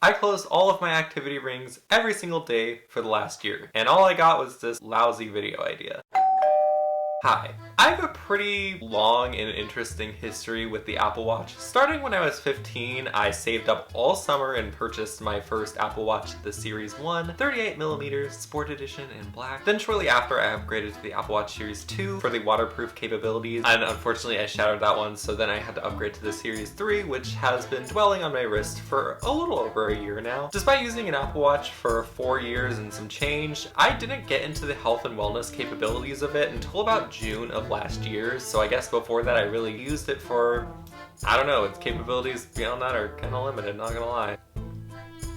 I closed all of my activity rings every single day for the last year, and all I got was this lousy video idea. Hi. I have a pretty long and interesting history with the Apple Watch. Starting when I was 15, I saved up all summer and purchased my first Apple Watch, the Series 1, 38mm Sport Edition in black. Then shortly after, I upgraded to the Apple Watch Series 2 for the waterproof capabilities, and unfortunately I shattered that one, so then I had to upgrade to the Series 3, which has been dwelling on my wrist for a little over a year now. Despite using an Apple Watch for 4 years and some change, I didn't get into the health and wellness capabilities of it until about June of last year, so I guess before that I really used it for, I don't know, its capabilities beyond that are kind of limited, not gonna lie.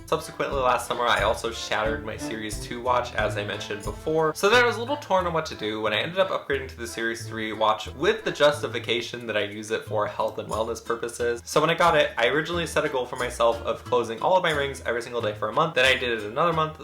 Subsequently last summer, I also shattered my Series 2 watch, as I mentioned before, so then I was a little torn on what to do when I ended up upgrading to the Series 3 watch with the justification that I use it for health and wellness purposes. So when I got it, I originally set a goal for myself of closing all of my rings every single day for a month, then I did it another month,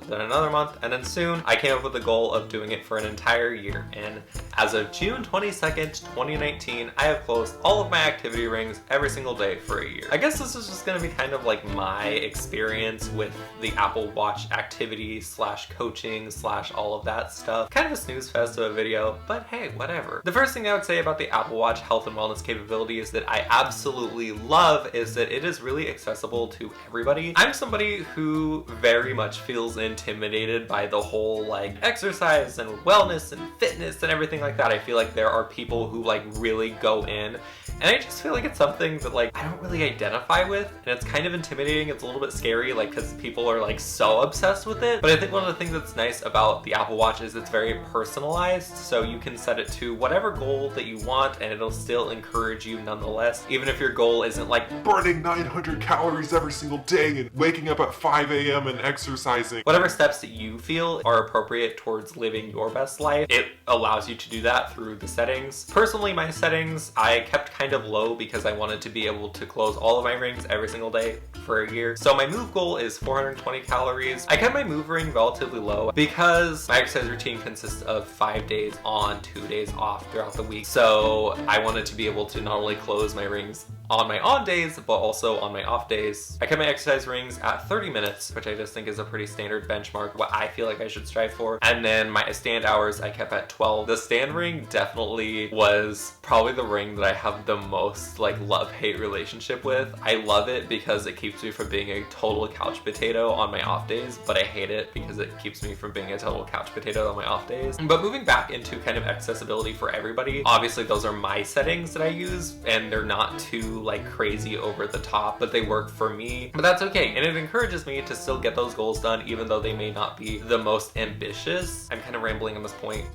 and then soon I came up with the goal of doing it for an entire year. And as of June 22nd, 2019, I have closed all of my activity rings every single day for a year. I guess this is just gonna be kind of like my experience with the Apple Watch activity slash coaching slash all of that stuff. Kind of a snooze fest of a video, but hey, whatever. The first thing I would say about the Apple Watch health and wellness capabilities that I absolutely love is that it is really accessible to everybody. I'm somebody who very much feels intimidated by the whole like exercise and wellness and fitness and everything like that. I feel like there are people who like really go in, and I just feel like it's something that like I don't really identify with, and it's kind of intimidating. It's a little bit scary, like, because people are like so obsessed with it. But I think one of the things that's nice about the Apple Watch is it's very personalized, so you can set it to whatever goal that you want and it'll still encourage you nonetheless, even if your goal isn't like burning 900 calories every single day and waking up at 5 a.m. and exercising. Whatever steps that you feel are appropriate towards living your best life, it allows you to do that through the settings. Personally, my settings I kept kind of low because I wanted to be able to close all of my rings every single day for a year. So my move goal is 420 calories. I kept my move ring relatively low because my exercise routine consists of 5 days on, 2 days off throughout the week. So I wanted to be able to not only close my rings on my on days, but also on my off days. I kept my exercise rings at 30 minutes, which I just think is a pretty standard benchmark, what I feel like I should strive for. And then my stand hours I kept at 12. The stand ring definitely was probably the ring that I have the most like love-hate relationship with. I love it because it keeps me from being a total couch potato on my off days, but I hate it because it keeps me from being a total couch potato on my off days. But moving back into kind of accessibility for everybody, obviously those are my settings that I use, and they're not too like crazy over the top, but they work for me. But that's okay, and it encourages me to still get those goals done even though they may not be the most ambitious. I'm kind of rambling on this point.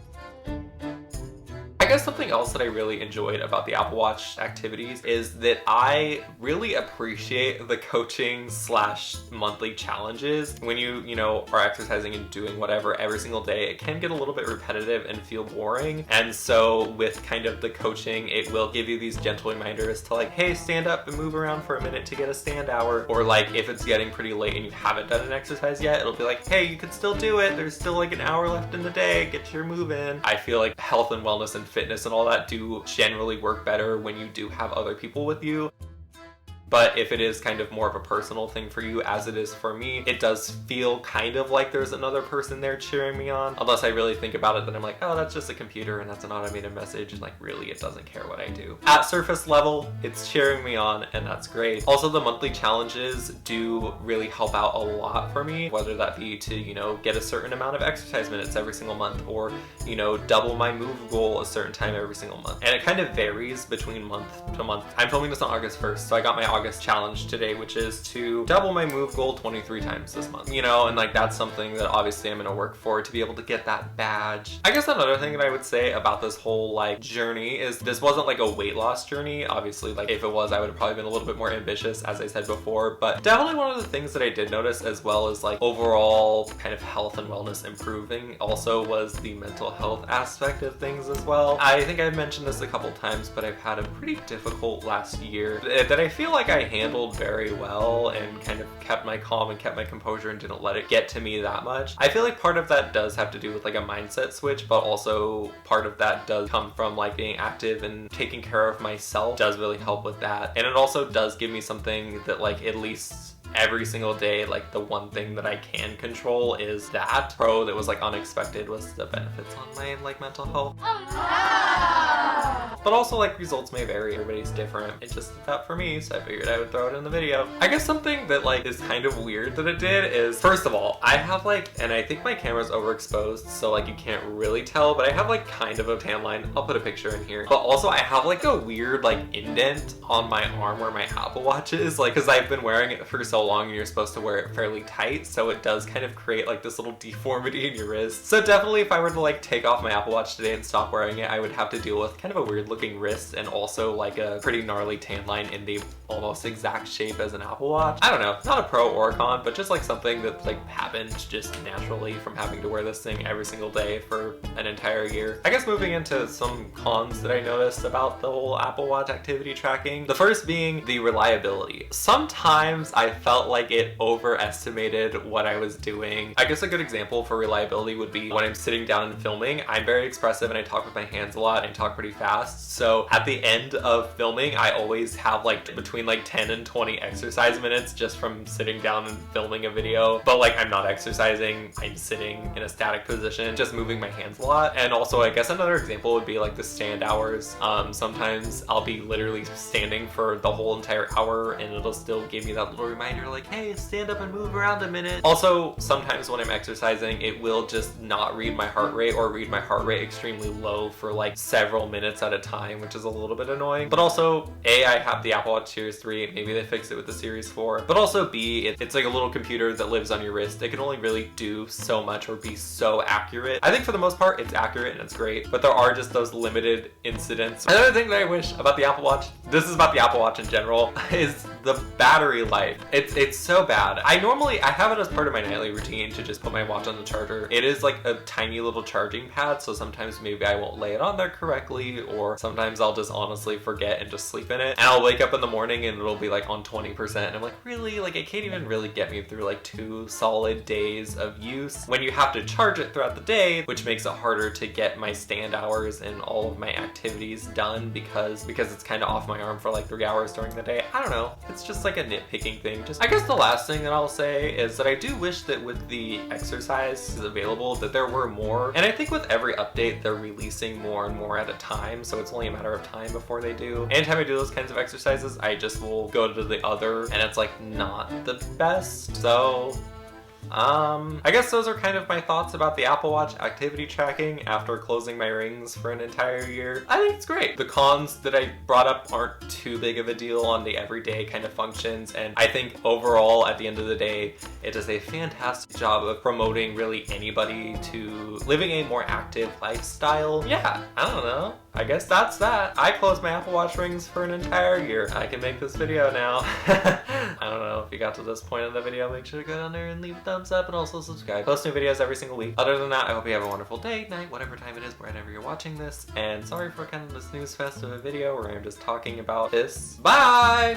I guess something else that I really enjoyed about the Apple Watch activities is that I really appreciate the coaching slash monthly challenges. When you know, are exercising and doing whatever every single day, it can get a little bit repetitive and feel boring. And so with kind of the coaching, it will give you these gentle reminders to like, hey, stand up and move around for a minute to get a stand hour. Or like if it's getting pretty late and you haven't done an exercise yet, it'll be like, hey, you can still do it. There's still like an hour left in the day. Get your move in. I feel like health and wellness and fitness and all that do generally work better when you do have other people with you. But if it is kind of more of a personal thing for you, as it is for me, it does feel kind of like there's another person there cheering me on. Unless I really think about it, then I'm like, oh, that's just a computer and that's an automated message, and like really it doesn't care what I do. At surface level, it's cheering me on, and that's great. Also, the monthly challenges do really help out a lot for me, whether that be to, you know, get a certain amount of exercise minutes every single month, or, you know, double my move goal a certain time every single month. And it kind of varies between month to month. I'm filming this on August 1st, so I got my August challenge today, which is to double my move goal 23 times this month, you know, and like that's something that obviously I'm gonna work for to be able to get that badge. I guess another thing that I would say about this whole like journey is this wasn't like a weight loss journey. Obviously, like if it was, I would have probably been a little bit more ambitious, as I said before, but definitely one of the things that I did notice, as well as like overall kind of health and wellness improving, also was the mental health aspect of things as well. I think I've mentioned this a couple times, but I've had a pretty difficult last year that I feel like I handled very well and kind of kept my calm and kept my composure and didn't let it get to me that much. I feel like part of that does have to do with like a mindset switch, but also part of that does come from like being active and taking care of myself does really help with that. And it also does give me something that like at least every single day, like the one thing that I can control is that. Pro that was like unexpected was the benefits on my like mental health. But also like results may vary, everybody's different. It just did that for me, so I figured I would throw it in the video. I guess something that like is kind of weird that it did is, first of all, I have like, and I think my camera's overexposed, so like you can't really tell, but I have like kind of a tan line. I'll put a picture in here. But also I have like a weird like indent on my arm where my Apple Watch is, like, because I've been wearing it for so long and you're supposed to wear it fairly tight, so it does kind of create like this little deformity in your wrist. So definitely if I were to like take off my Apple Watch today and stop wearing it, I would have to deal with kind of a weird looking wrist and also like a pretty gnarly tan line in the almost exact shape as an Apple Watch. I don't know, not a pro or a con, but just like something that like happened just naturally from having to wear this thing every single day for an entire year. I guess moving into some cons that I noticed about the whole Apple Watch activity tracking. The first being the reliability. Sometimes I felt like it overestimated what I was doing. I guess a good example for reliability would be when I'm sitting down and filming. I'm very expressive and I talk with my hands a lot and talk pretty fast. So at the end of filming, I always have like between like 10 and 20 exercise minutes just from sitting down and filming a video. But like I'm not exercising, I'm sitting in a static position, just moving my hands a lot. And also I guess another example would be like the stand hours. Sometimes I'll be literally standing for the whole entire hour and it'll still give me that little reminder like, hey, stand up and move around a minute. Also, sometimes when I'm exercising, it will just not read my heart rate or read my heart rate extremely low for like several minutes at a time, which is a little bit annoying. But also, A, I have the Apple Watch Series 3, maybe they fixed it with the Series 4, but also B, it's like a little computer that lives on your wrist. It can only really do so much or be so accurate. I think for the most part, it's accurate and it's great, but there are just those limited incidents. Another thing that I wish about the Apple Watch, this is about the Apple Watch in general, is the battery life. It's so bad. I have it as part of my nightly routine to just put my watch on the charger. It is like a tiny little charging pad, so sometimes maybe I won't lay it on there correctly, or sometimes I'll just honestly forget and just sleep in it. And I'll wake up in the morning and it'll be like on 20%. And I'm like, really? Like it can't even really get me through like 2 solid days of use when you have to charge it throughout the day, which makes it harder to get my stand hours and all of my activities done because it's kind of off my arm for like 3 hours during the day. I don't know. It's just like a nitpicking thing. Just, I guess the last thing that I'll say is that I do wish that with the exercise available that there were more. And I think with every update, they're releasing more and more at a time. So it's only a matter of time before they do. Anytime I do those kinds of exercises, I just will go to the other and it's like not the best. So I guess those are kind of my thoughts about the Apple Watch activity tracking after closing my rings for an entire year. I think it's great. The cons that I brought up aren't too big of a deal on the everyday kind of functions, and I think overall at the end of the day it does a fantastic job of promoting really anybody to living a more active lifestyle. Yeah, I don't know. I guess that's that. I closed my Apple Watch rings for an entire year. I can make this video now. I don't know if you got to this point in the video, make sure to go down there and leave a thumbs up and also subscribe. Post new videos every single week. Other than that, I hope you have a wonderful day, night, whatever time it is, whenever you're watching this. And sorry for kind of the snooze fest of a video where I'm just talking about this. Bye!